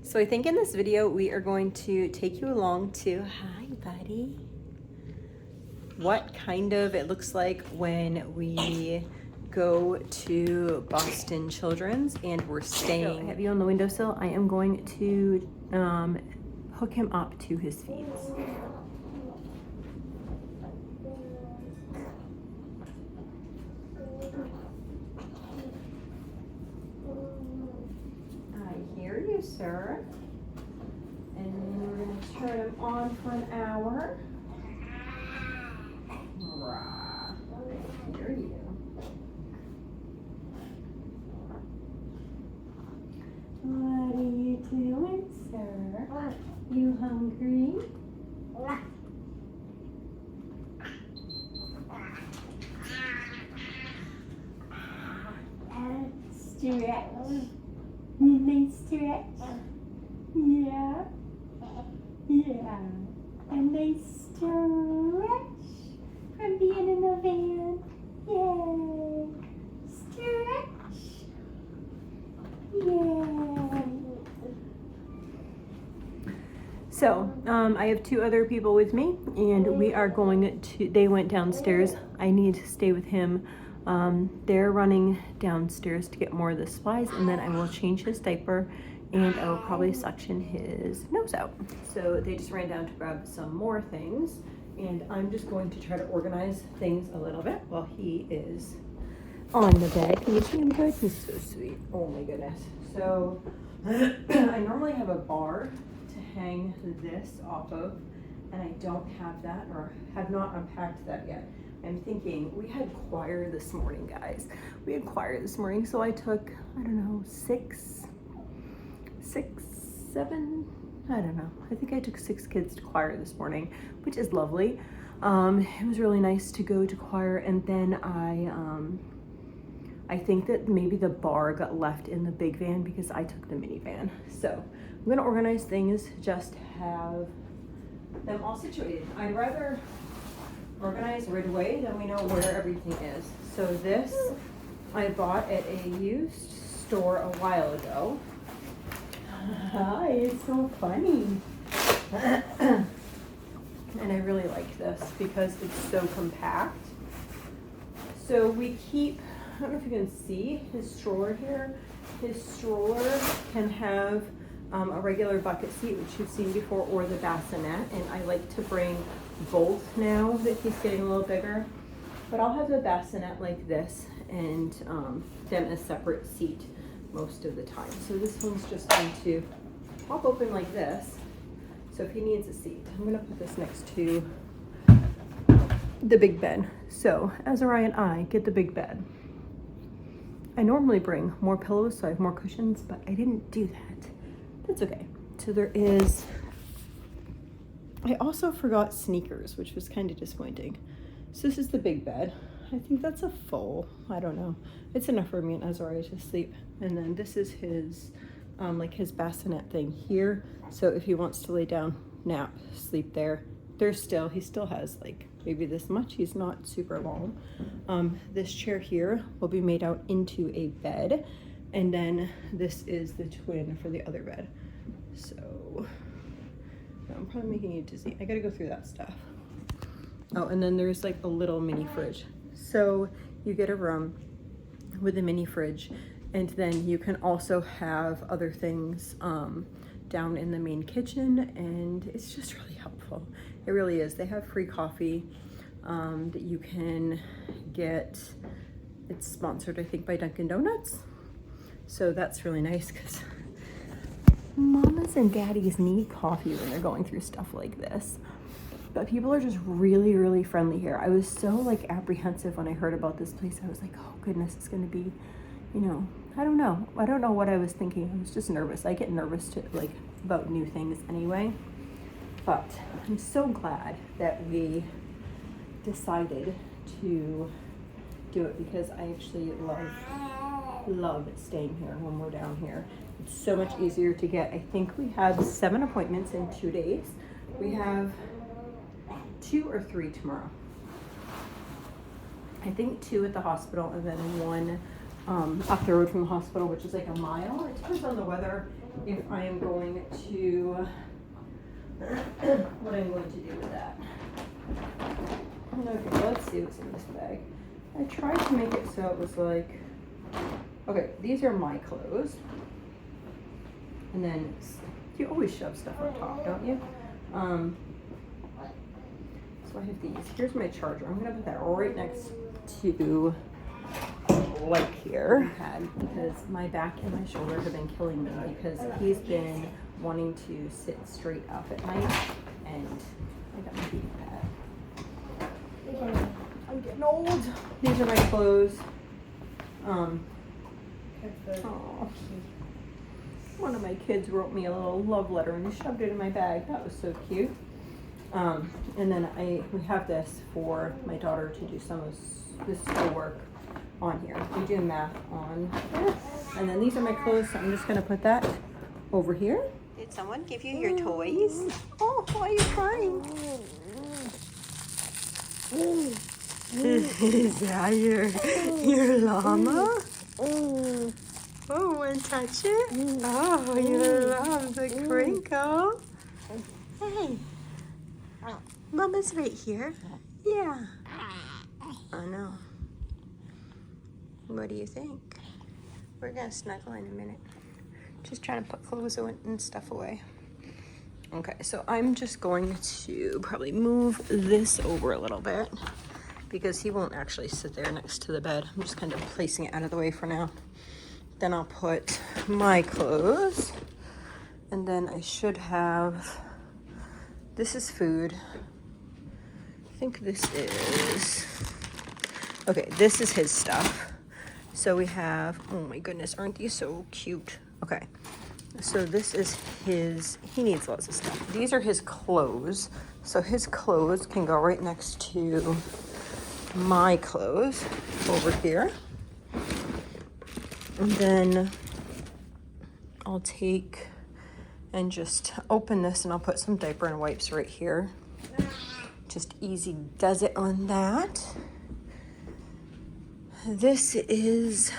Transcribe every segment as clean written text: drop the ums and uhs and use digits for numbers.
So I think in this video we are going to take you along to, hi buddy, what kind of it looks like when we go to Boston Children's and we're staying. So I have you on the windowsill. I am going to hook him up to his feeds. I hear you, sir. And then we're going to turn him on for an hour. Rah. I hear you. What are you doing, sir? You hungry? Stretch. Nice stretch. Yeah. Yeah. A nice stretch from being in the van. Yay. Stretch. Yay. So, I have two other people with me, and we are going to, they went downstairs. I need to stay with him. They're running downstairs to get more of the supplies, and then I will change his diaper, and I will probably suction his nose out. So they just ran down to grab some more things, and I'm just going to try to organize things a little bit while he is on the bed. Can you see him good? He's so sweet. Oh my goodness. So I normally have a bar to hang this off of, and I don't have that, or have not unpacked that yet. I'm thinking, we had choir this morning, guys. We had choir this morning, so I took, I don't know, six, seven, I don't know. I think I took 6 kids to choir this morning, which is lovely. It was really nice to go to choir, and then I think that maybe the bar got left in the big van because I took the minivan. So I'm gonna organize things, just have them all situated. I'd rather organize right away, then we know where everything is. So this I bought at a used store a while ago. Hi, it's so funny. And I really like this because it's so compact. So we keep, I don't know if you can see his stroller here. His stroller can have a regular bucket seat, which you've seen before, or the bassinet, and I like to bring both now that he's getting a little bigger. But I'll have the bassinet like this, and them a separate seat most of the time. So this one's just going to pop open like this. So if he needs a seat, I'm gonna put this next to the big bed. So Azariah and I get the big bed. I normally bring more pillows so I have more cushions, but I didn't do that. That's okay. So there is, I also forgot sneakers, which was kind of disappointing. So this is the big bed. I think that's a full, I don't know. It's enough for me and Azariah to sleep. And then this is his, like his bassinet thing here. So if he wants to lay down, nap, sleep there, he still has like maybe this much. He's not super long. This chair here will be made out into a bed. And then this is the twin for the other bed. So I'm probably making you dizzy. I gotta go through that stuff. Oh, and then there's like a little mini fridge. So you get a room with a mini fridge, and then you can also have other things down in the main kitchen, and it's just really helpful. It really is. They have free coffee that you can get. It's sponsored, I think, by Dunkin' Donuts. So that's really nice because mamas and daddies need coffee when they're going through stuff like this. But people are just really, really friendly here. I was so like apprehensive when I heard about this place. I was like, oh goodness, it's gonna be, you know, I don't know. I don't know what I was thinking. I was just nervous. I get nervous about new things anyway. But I'm so glad that we decided to do it because I actually love staying here when we're down here. It's so much easier to get. I think we have 7 appointments in 2 days. We have 2 or 3 tomorrow. I think 2 at the hospital, and then 1 up the road from the hospital, which is like a mile. It depends on the weather if I am going to, what I'm going to do with that. Okay, let's see what's in this bag. I tried to make it so it was like, okay, these are my clothes. And then you always shove stuff on top, don't you? So I have these. Here's my charger. I'm gonna put that right next to like here. Because my back and my shoulder have been killing me because he's been wanting to sit straight up at night, and I got my heating pad. I'm getting old. These are my clothes. Oh. One of my kids wrote me a little love letter and shoved it in my bag. That was so cute. And then we have this for my daughter to do some of this schoolwork on here. We do math on this. And then these are my clothes, so I'm just gonna put that over here. Did someone give you your toys? Oh, why are you crying? Is that your llama? Oh, want to touch it? Oh, you love the crinkle. Hey, Mama's right here. Yeah. I know. What do you think? We're gonna snuggle in a minute. Just trying to put clothes and stuff away. Okay, so I'm just going to probably move this over a little bit because he won't actually sit there next to the bed. I'm just kind of placing it out of the way for now. Then I'll put my clothes, and then I should have, this is food. I think this is, okay, this is his stuff. So we have, oh my goodness, aren't these so cute? Okay, so this is his, he needs lots of stuff. These are his clothes. So his clothes can go right next to my clothes over here. And then I'll take and just open this, and I'll put some diaper and wipes right here. Just easy does it on that. This is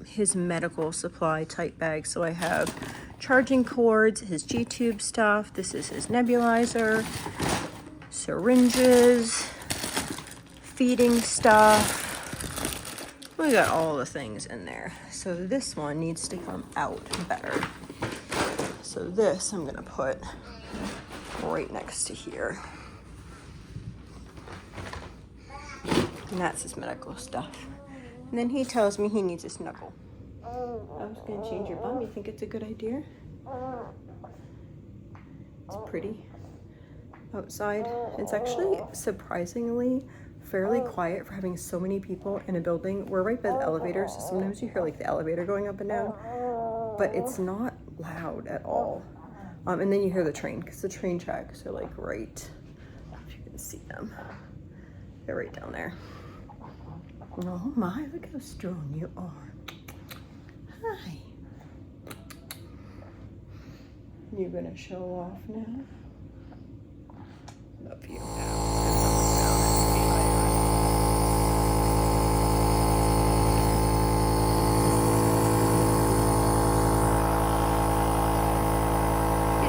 his medical supply type bag. So I have charging cords, his G-tube stuff. This is his nebulizer, syringes, feeding stuff. We got all the things in there. So this one needs to come out better. So this I'm gonna put right next to here. And that's his medical stuff. And then he tells me he needs a snuggle. I was gonna change your bum. You think it's a good idea? It's pretty outside. It's actually surprisingly fairly quiet for having so many people in a building. We're right by the elevator, so sometimes you hear like the elevator going up and down, but it's not loud at all. And then you hear the train, because the train tracks are like right, if you can see them, they're right down there. Oh my, look how strong you are. Hi. You're gonna show off now? Love you now.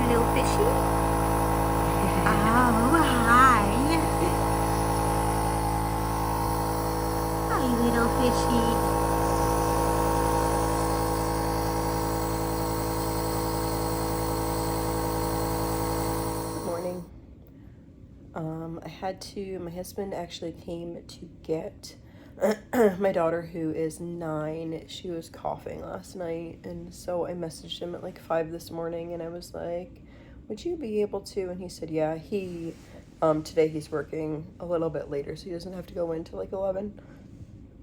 Little fishy? Oh, hi. Hi, little fishy. Good morning. My husband actually came to get my daughter, who is 9. She was coughing last night, and so I messaged him at like 5 this morning, and I was like, would you be able to? And he said, yeah. Today he's working a little bit later, so he doesn't have to go in till like 11.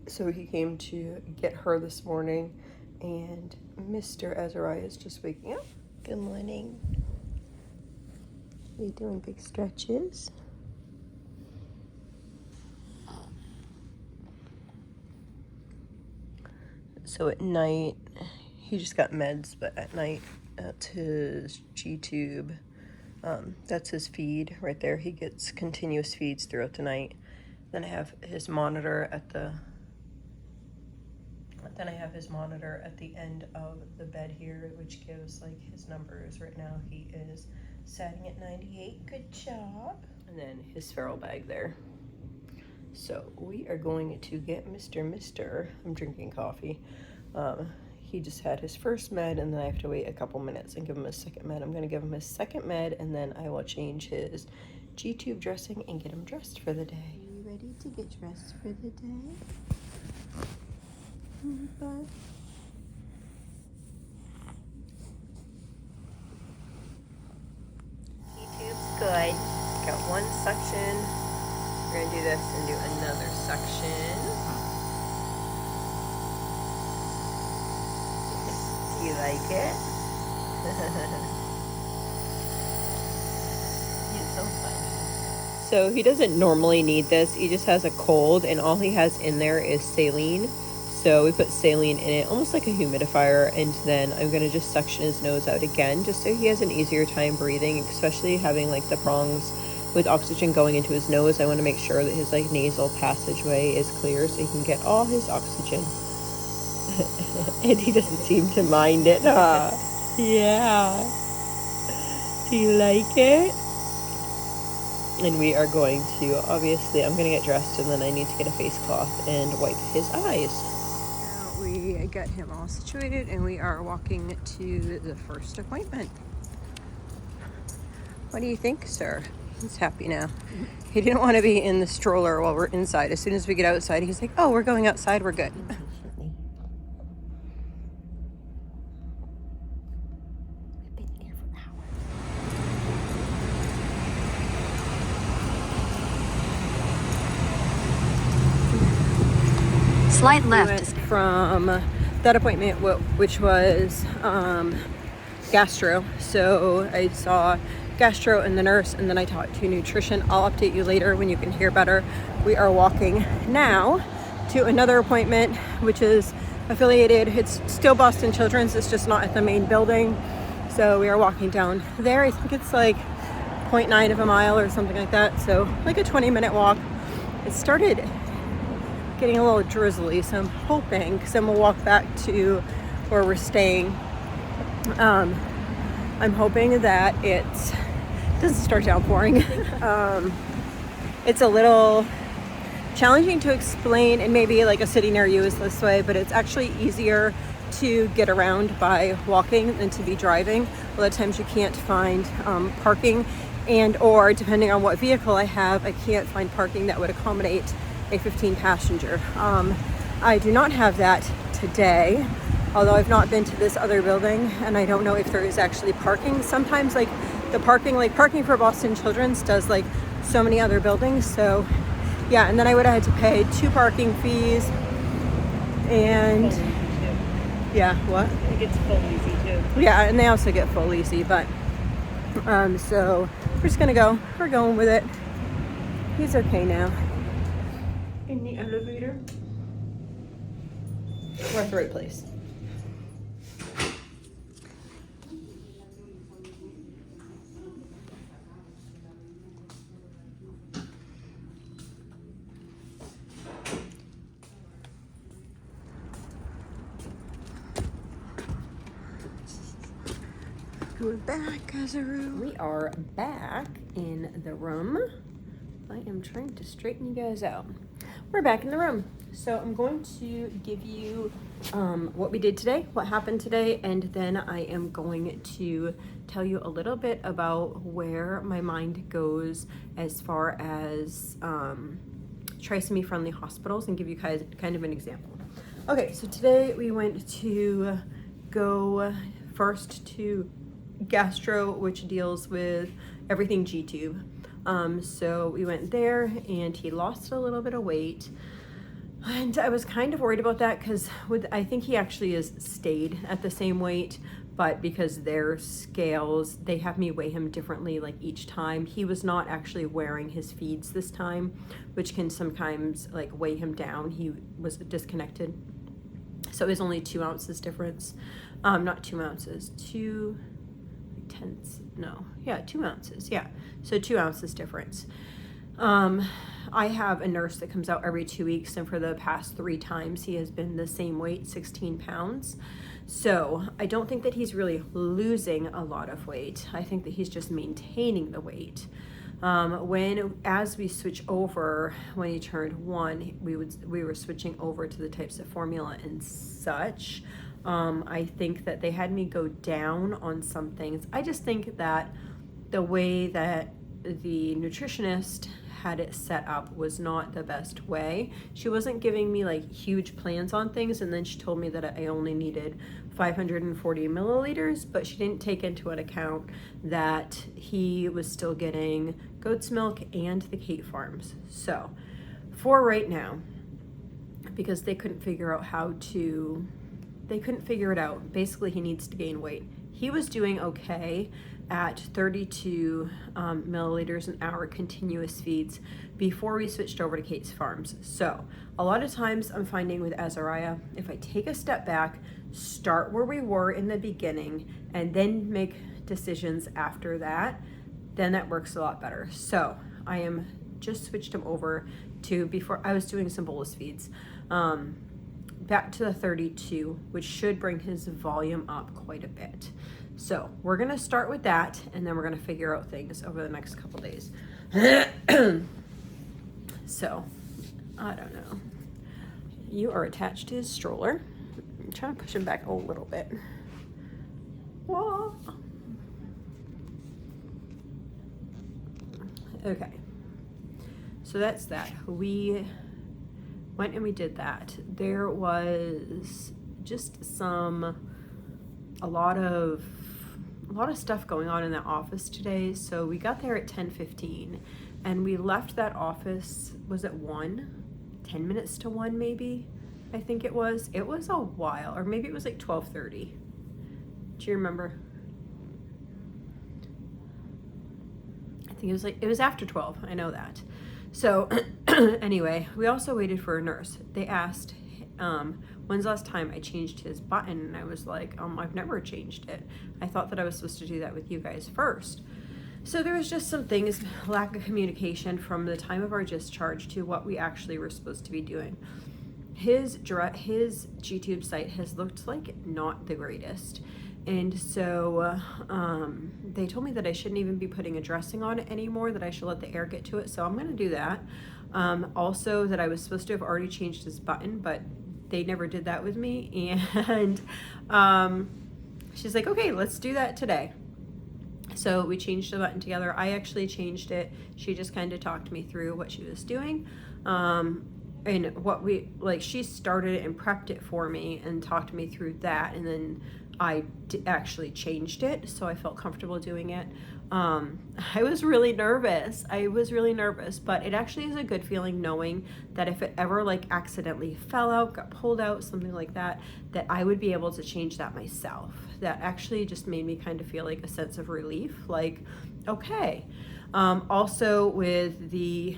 So he came to get her this morning, and Mr. Azariah is just waking up. Good morning. Are you doing big stretches? So at night, he just got meds, but at night, that's his G-tube. That's his feed right there. He gets continuous feeds throughout the night. Then I have his monitor at the Then I have his monitor at the end of the bed here, which gives like his numbers. Right now he is setting at 98. Good job. And then his feral bag there. So we are going to get Mr. I'm drinking coffee. He just had his first med, and then I have to wait a couple minutes and give him his second med. I'm going to give him his second med, and then I will change his G-tube dressing and get him dressed for the day. Are you ready to get dressed for the day? Bud? G-tube's good. Got one suction. We're going to do this and do another suction. Do you like it? He's so funny. So he doesn't normally need this. He just has a cold, and all he has in there is saline. So we put saline in it, almost like a humidifier, and then I'm going to just suction his nose out again, just so he has an easier time breathing, especially having like the prongs with oxygen going into his nose. I want to make sure that his like nasal passageway is clear so he can get all his oxygen. And he doesn't seem to mind it, huh? Yeah. Do you like it? And we are going to, obviously, I'm going to get dressed, and then I need to get a face cloth and wipe his eyes. Now we got him all situated, and we are walking to the first appointment. What do you think, sir? He's happy now. He didn't want to be in the stroller while we're inside. As soon as we get outside, he's like, oh, we're going outside, we're good. Slight left. We went from that appointment, which was gastro. So I saw gastro and the nurse, and then I talked to nutrition. I'll update you later when you can hear better. We are walking now to another appointment, which is affiliated. It's still Boston Children's. It's just not at the main building. So we are walking down there. I think it's like 0.9 of a mile or something like that. So like a 20-minute walk. It started getting a little drizzly, so I'm hoping, because then we'll walk back to where we're staying. I'm hoping that it doesn't start downpouring. It's a little challenging to explain, and maybe like a city near you is this way, but it's actually easier to get around by walking than to be driving. A lot of times you can't find parking, and or depending on what vehicle I have, I can't find parking that would accommodate a 15 passenger. I do not have that today, although I've not been to this other building, and I don't know if there is actually parking. Sometimes like the parking, like parking for Boston Children's does like so many other buildings. So yeah, and then I would have had to pay 2 parking fees, and yeah, what? It gets full easy too. Yeah, and they also get full easy, but so we're just gonna go. We're going with it. He's okay now. In the elevator. We're at the right place. We're back, Azariah. We are back in the room. I am trying to straighten you guys out. We're back in the room. So I'm going to give you what we did today, what happened today, and then I am going to tell you a little bit about where my mind goes as far as trisomy friendly hospitals, and give you guys kind of an example. Okay, so today we went to go first to gastro, which deals with everything G-tube. So we went there, and he lost a little bit of weight, and I was kind of worried about that because I think he actually has stayed at the same weight, but because their scales, they have me weigh him differently like each time. He was not actually wearing his feeds this time, which can sometimes like weigh him down. He was disconnected, so it was only 2 ounces difference. Not 2 ounces, 2 ounces, yeah. So 2 ounces difference. I have a nurse that comes out every 2 weeks, and for the past 3 times he has been the same weight, 16 pounds. So I don't think that he's really losing a lot of weight. I think that he's just maintaining the weight. As we switch over, when he turned 1, we were switching over to the types of formula and such. I think that they had me go down on some things. I just think that the way that the nutritionist had it set up was not the best way. She wasn't giving me like huge plans on things, and then she told me that I only needed 540 milliliters, but she didn't take into account that he was still getting goat's milk and the Kate Farms. So for right now, because they couldn't figure it out. Basically, he needs to gain weight. He was doing okay at 32 milliliters an hour continuous feeds before we switched over to Kate's Farms. So a lot of times I'm finding with Azariah, if I take a step back, start where we were in the beginning, and then make decisions after that, then that works a lot better. So I am just switched him over to, before I was doing some bolus feeds, back to the 32, which should bring his volume up quite a bit. So we're gonna start with that, and then we're gonna figure out things over the next couple days. So, I don't know. You are attached to his stroller. I'm trying to push him back a little bit. Whoa. Okay. So that's that. We went and we did that. There was just a lot of stuff going on in that office today. So we got there at 10:15, and we left that office, was it 1? 10 minutes to 1 maybe? I think it was. It was a while, or maybe it was like 12:30. Do you remember? I think it was after 12. I know that. So anyway, we also waited for a nurse. They asked, when's the last time I changed his button? And I was like, I've never changed it. I thought that I was supposed to do that with you guys first. So there was just some things, lack of communication from the time of our discharge to what we actually were supposed to be doing. His G-tube site has looked like not the greatest. And so they told me that I shouldn't even be putting a dressing on it anymore, that I should let the air get to it. So I'm going to do that. Also, that I was supposed to have already changed his button, but they never did that with me. And she's like, okay, let's do that today. So we changed the button together. I actually changed it. She just kind of talked me through what she was doing. And what she started it and prepped it for me and talked me through that. And then I actually changed it, so I felt comfortable doing it. I was really nervous, but it actually is a good feeling knowing that if it ever accidentally fell out, got pulled out, something like that, that I would be able to change that myself. That actually just made me kind of feel like a sense of relief, okay. Also with the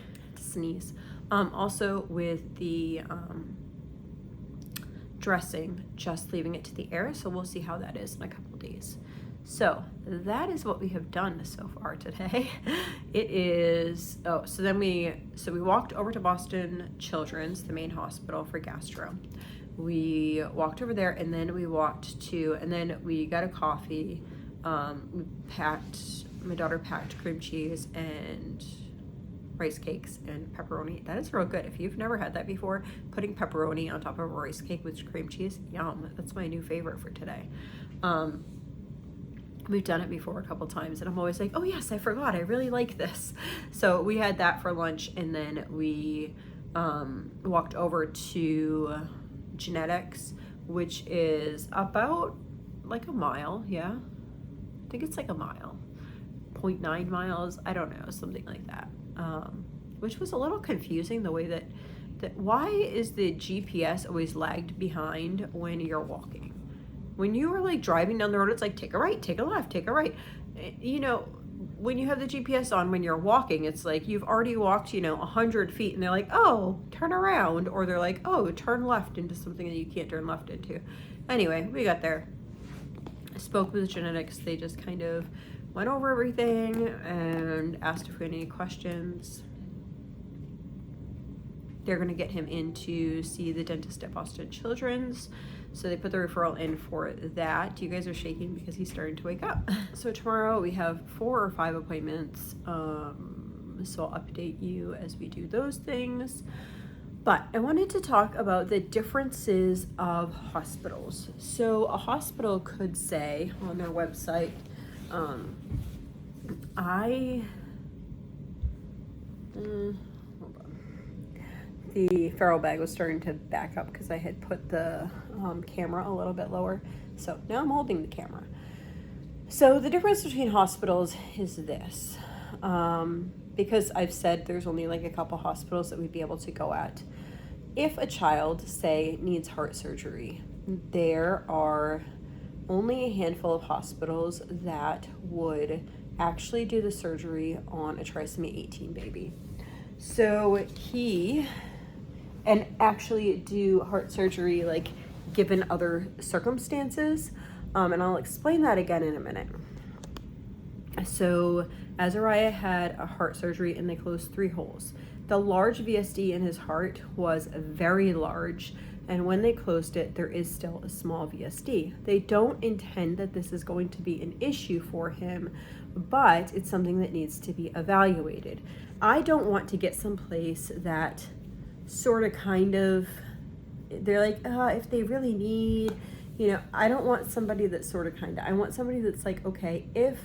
dressing, just leaving it to the air, so we'll see how that is in a couple days. So that is what we have done so far today. It is, so we walked over to Boston Children's, the main hospital for gastro. We walked over there, and then we got a coffee. My daughter packed cream cheese and rice cakes and pepperoni. That is real good. If you've never had that before, putting pepperoni on top of a rice cake with cream cheese, yum. That's my new favorite for today. We've done it before a couple times, and I'm always like, oh yes, I forgot, I really like this. So we had that for lunch, and then we walked over to Genetics, which is about a mile, yeah? I think it's a mile. 0.9 miles, I don't know, something like that. Which was a little confusing, the way that why is the GPS always lagged behind when you're walking? When you are driving down the road, it's take a right, take a left, take a right. When you have the GPS on, when you're walking, it's you've already walked 100 feet, and they're like, oh, turn around, or they're like, oh, turn left into something that you can't turn left into. Anyway, we got there. I spoke with Genetics. They just kind of went over everything and asked if we had any questions. they're going to get him in to see the dentist at Boston Children's. So they put the referral in for that. You guys are shaking because he's starting to wake up. So tomorrow we have 4 or 5 appointments. So I'll update you as we do those things. But I wanted to talk about the differences of hospitals. So a hospital could say on their website, hold on. The Farrell bag was starting to back up because I had put the camera a little bit lower. So now I'm holding the camera. So the difference between hospitals is this. Because I've said there's only like a couple hospitals that we'd be able to go at. If a child, say, needs heart surgery, there are only a handful of hospitals that would actually do the surgery on a trisomy 18 baby. So and actually do heart surgery like given other circumstances. And I'll explain that again in a minute. So Azariah had a heart surgery and they closed 3 holes. The large VSD in his heart was very large, and when they closed it, there is still a small VSD. They don't intend that this is going to be an issue for him, but it's something that needs to be evaluated. I don't want to get someplace that sort of kind of, they're like, if they really need, I don't want somebody that's sort of kind of, I want somebody that's like, okay, if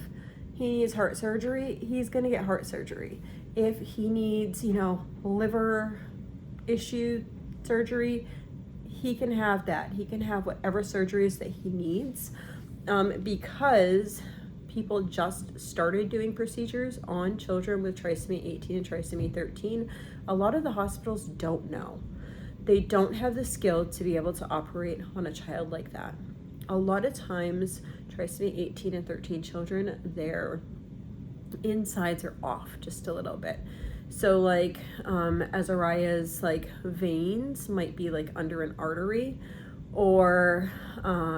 he needs heart surgery, he's going to get heart surgery. If he needs, liver issue surgery, he can have that. He can have whatever surgeries that he needs, because people just started doing procedures on children with trisomy 18 and trisomy 13. A lot of the hospitals don't know. They don't have the skill to be able to operate on a child like that. A lot of times, trisomy 18 and 13 children, their insides are off just a little bit. So like Azariah's like veins might be like under an artery, or I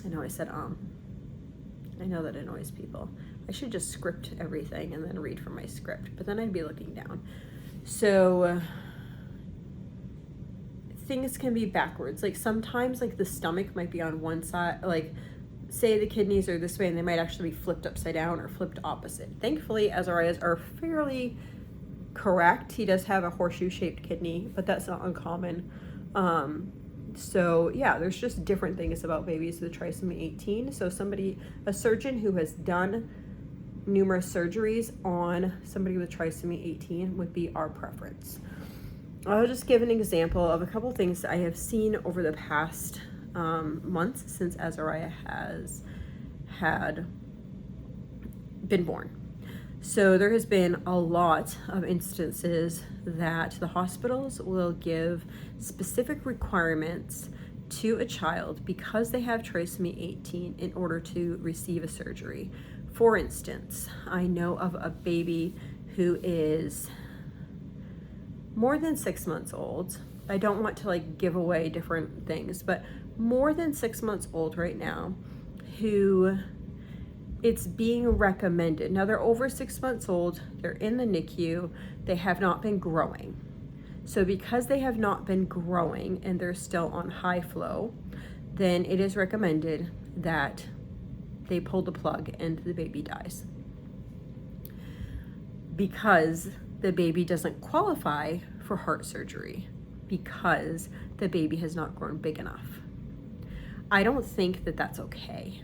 know I said I know that annoys people. I should just script everything and then read from my script, but then I'd be looking down. So things can be backwards. Like sometimes like the stomach might be on one side, like say the kidneys are this way and they might actually be flipped upside down or flipped opposite. Thankfully, Azariah's are fairly correct. He does have a horseshoe shaped kidney, but that's not uncommon. So yeah, there's just different things about babies with trisomy 18. So a surgeon who has done numerous surgeries on somebody with trisomy 18 would be our preference. I'll just give an example of a couple things that I have seen over the past months since Azariah has had been born. So there has been a lot of instances that the hospitals will give specific requirements to a child because they have trisomy 18 in order to receive a surgery. For instance, I know of a baby who is more than 6 months old. I don't want to like give away different things, but more than 6 months old right now, who it's being recommended. Now they're over 6 months old, they're in the NICU, they have not been growing. So because they have not been growing and they're still on high flow, then it is recommended that they pull the plug and the baby dies. Because the baby doesn't qualify for heart surgery, because the baby has not grown big enough. I don't think that that's okay.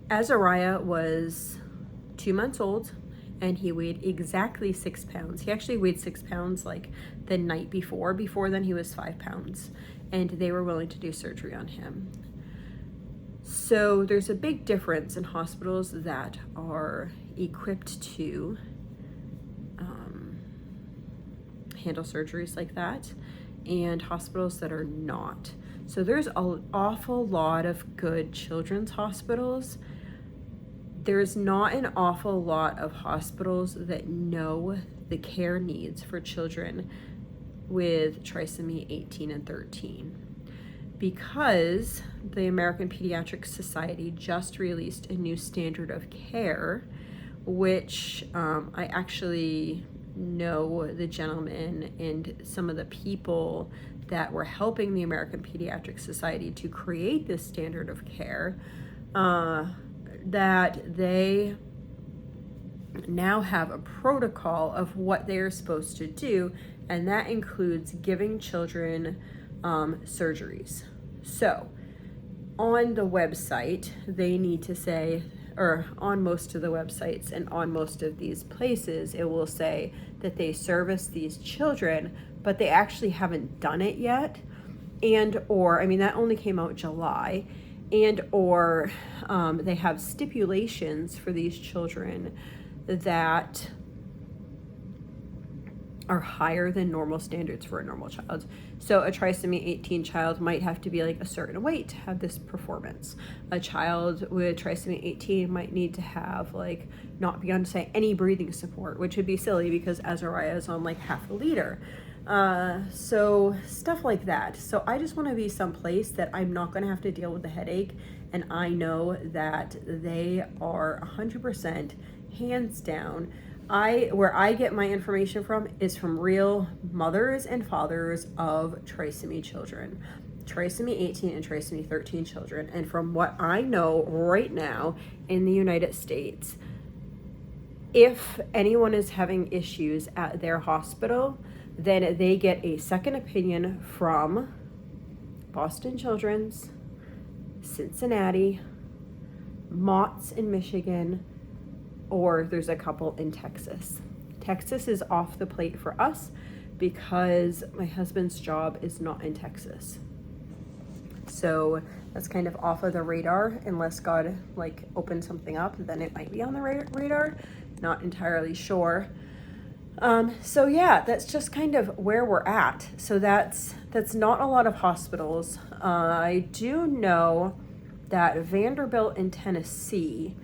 Azariah was 2 months old and he weighed exactly 6 pounds. He actually weighed 6 pounds like the night before. Before then he was 5 pounds, and they were willing to do surgery on him. So there's a big difference in hospitals that are equipped to handle surgeries like that and hospitals that are not. So there's an awful lot of good children's hospitals. There's not an awful lot of hospitals that know the care needs for children with trisomy 18 and 13. Because the American Pediatric Society just released a new standard of care which I actually know the gentleman and some of the people that were helping the American Pediatric Society to create this standard of care, that they now have a protocol of what they are supposed to do, and that includes giving children surgeries. So on the website, they need to say, or on most of the websites and on most of these places, it will say that they service these children, but they actually haven't done it yet. And or, I mean, that only came out July. And or they have stipulations for these children that are higher than normal standards for a normal child. So a trisomy 18 child might have to be like a certain weight to have this performance. A child with trisomy 18 might need to have like not be on, say, any breathing support, which would be silly because Azariah is on like half a liter. So stuff like that. So I just want to be someplace that I'm not going to have to deal with the headache, and I know that they are 100% hands down. Where I get my information from is from real mothers and fathers of trisomy children, trisomy 18 and trisomy 13 children. And from what I know right now in the United States, if anyone is having issues at their hospital, then they get a second opinion from Boston Children's, Cincinnati, Mott's in Michigan, or there's a couple in Texas. Texas is off the plate for us because my husband's job is not in Texas. So that's kind of off of the radar. Unless God like opens something up, then it might be on the radar. Not entirely sure. So yeah, that's just kind of where we're at. So that's not a lot of hospitals. I do know that Vanderbilt in Tennessee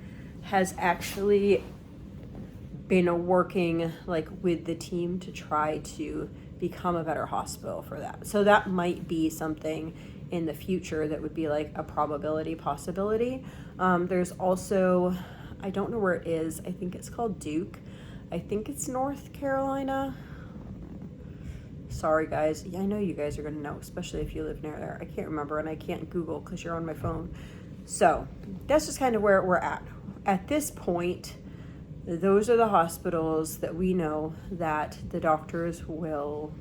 has actually been working like with the team to try to become a better hospital for that. So that might be something in the future that would be like a possibility. There's also, I don't know where it is. I think it's called Duke. I think it's North Carolina. Sorry guys, yeah, I know you guys are gonna know, especially if you live near there. I can't remember and I can't Google because you're on my phone. So that's just kind of where we're at. At this point, those are the hospitals that we know that the doctors will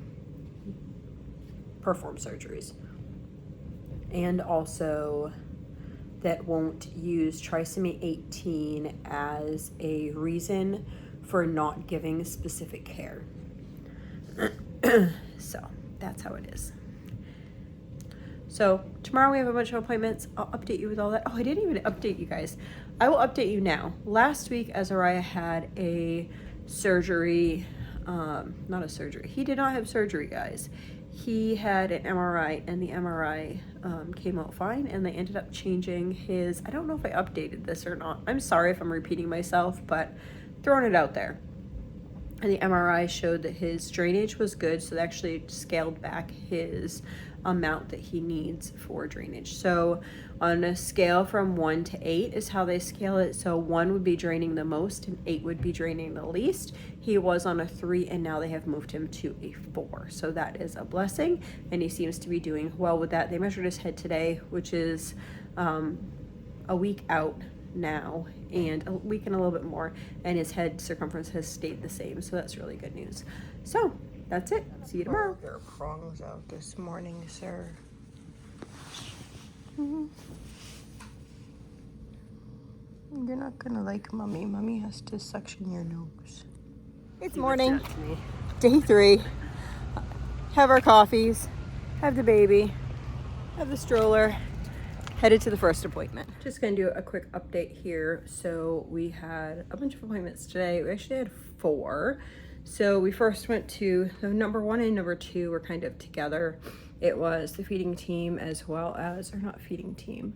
perform surgeries, and also that won't use trisomy 18 as a reason for not giving specific care. So that's how it is. So tomorrow we have a bunch of appointments. I'll update you with all that. Oh, I didn't even update you guys. I will update you now. Last week, Azariah had a surgery, not a surgery. He did not have surgery, guys. He had an MRI, and the MRI came out fine, and they ended up changing his, I don't know if I updated this or not. I'm sorry if I'm repeating myself, but throwing it out there. And the MRI showed that his drainage was good, so they actually scaled back his amount that he needs for drainage. So on a scale from 1 to 8 is how they scale it. So 1 would be draining the most and 8 would be draining the least. He was on a 3 and now they have moved him to a 4. So that is a blessing, and he seems to be doing well with that. They measured his head today, which is a week out now, and a week and a little bit more, and his head circumference has stayed the same. So that's really good news. So that's it. See you tomorrow. Your prongs out this morning, sir. Mm-hmm. You're not gonna like mommy. Mommy has to suction your nose. It's morning. Day 3. Have our coffees. Have the baby. Have the stroller. Headed to the first appointment. Just gonna do a quick update here. So we had a bunch of appointments today. We actually had 4. So we first went to the number 1 and number 2 were kind of together. It was the feeding team as well as, or not feeding team.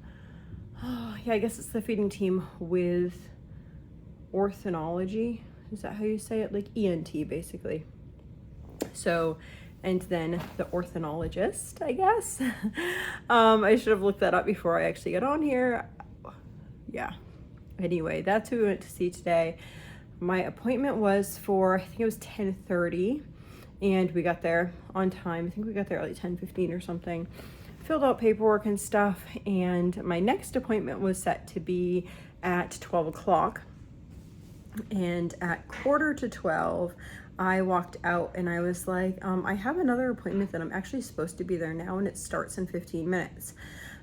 Oh, yeah, I guess it's the feeding team with orthonology. Is that how you say it? Like ENT, basically. So, and then the orthonologist, I guess. I should have looked that up before I actually got on here. Yeah. Anyway, that's who we went to see today. My appointment was for, I think it was 10:30, and we got there on time. I think we got there at like 10:15 or something. Filled out paperwork and stuff, and my next appointment was set to be at 12 o'clock. And at 11:45, I walked out and I was like, I have another appointment that I'm actually supposed to be there now, and it starts in 15 minutes.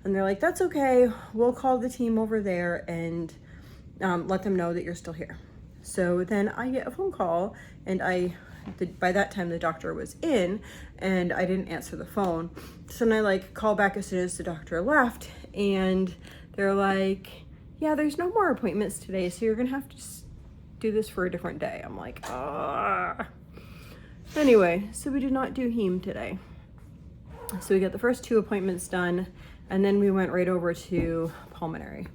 And they're like, that's okay, we'll call the team over there and let them know that you're still here. So then I get a phone call, and by that time the doctor was in, and I didn't answer the phone. So then I like call back as soon as the doctor left, and they're like, yeah, there's no more appointments today, so you're gonna have to do this for a different day. I'm like, ah. Anyway, so we did not do heme today. So we got the first 2 appointments done, and then we went right over to pulmonary.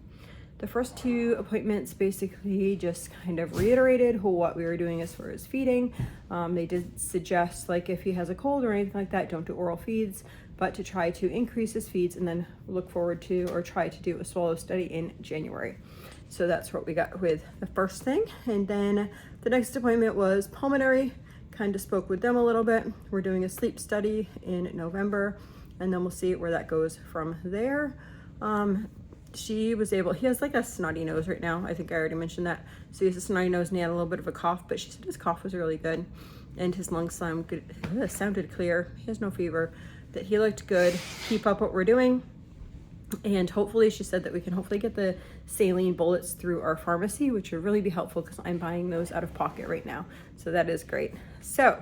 The first 2 appointments basically just kind of reiterated what we were doing as far as feeding. They did suggest, like, if he has a cold or anything like that, don't do oral feeds, but to try to increase his feeds and then look forward to or try to do a swallow study in January. So that's what we got with the first thing. And then the next appointment was pulmonary. Kind of spoke with them a little bit. We're doing a sleep study in November, and then we'll see where that goes from there. He has like a snotty nose right now. I think I already mentioned that. So he has a snotty nose and he had a little bit of a cough, but she said his cough was really good and his lungs sounded clear. He has no fever, that he looked good. Keep up what we're doing. And hopefully, she said that we can hopefully get the saline bullets through our pharmacy, which would really be helpful because I'm buying those out of pocket right now. So that is great. So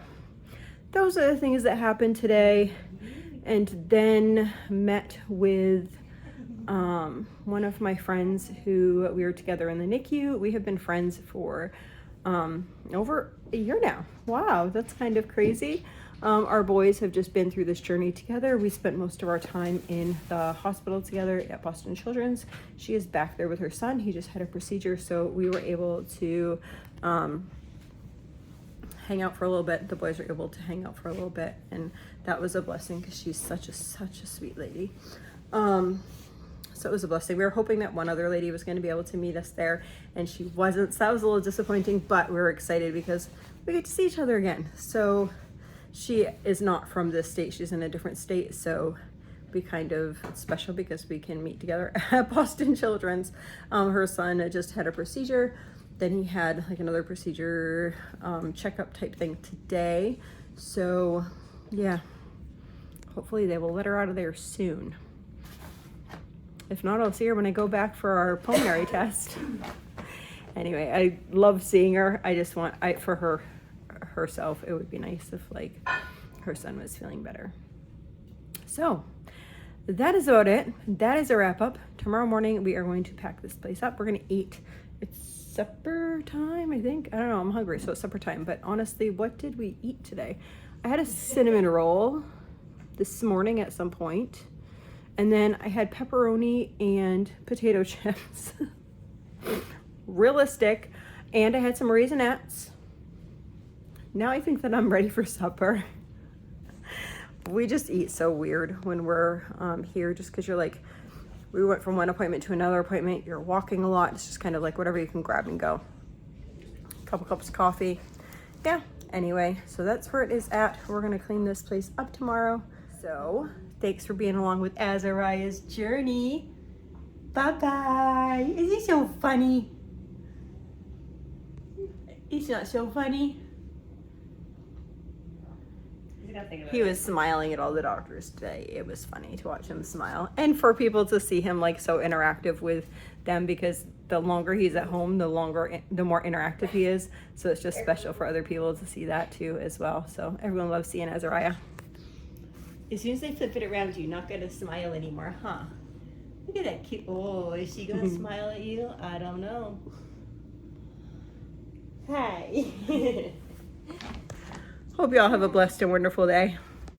those are the things that happened today. And then met with one of my friends who we were together in the NICU. We have been friends for over a year now. Wow, that's kind of crazy. Our boys have just been through this journey together. We spent most of our time in the hospital together at Boston Children's. She is back there with her son. He just had a procedure, so we were able to hang out for a little bit. The boys were able to hang out for a little bit, and that was a blessing because she's such a sweet lady. So it was a blessing. We were hoping that one other lady was going to be able to meet us there, and she wasn't. So that was a little disappointing, but we were excited because we get to see each other again. So she is not from this state. She's in a different state. So be kind of special because we can meet together at Boston Children's. Her son just had a procedure. Then he had like another procedure checkup type thing today. So yeah, hopefully they will let her out of there soon. If not, I'll see her when I go back for our pulmonary test. Anyway, I love seeing her. I just want, for herself, it would be nice if like her son was feeling better. So that is about it. That is a wrap up. Tomorrow morning we are going to pack this place up. We're going to eat. It's supper time, I think. I don't know. I'm hungry, so it's supper time. But honestly, what did we eat today? I had a cinnamon roll this morning at some point. And then I had pepperoni and potato chips. Realistic. And I had some Raisinets. Now I think that I'm ready for supper. We just eat so weird when we're here, just because you're like, we went from one appointment to another appointment. You're walking a lot. It's just kind of like whatever you can grab and go. A couple cups of coffee. Yeah. Anyway, so that's where it is at. We're going to clean this place up tomorrow. So thanks for being along with Azariah's journey. Bye-bye. Is he so funny? He's not so funny. He was smiling at all the doctors today. It was funny to watch him smile. And for people to see him like so interactive with them, because the longer he's at home, the more interactive he is. So it's just special for other people to see that too as well. So everyone loves seeing Azariah. As soon as they flip it around, you're not going to smile anymore, huh? Look at that cute. Oh, is she going to smile at you? I don't know. Hi. Hope you all have a blessed and wonderful day.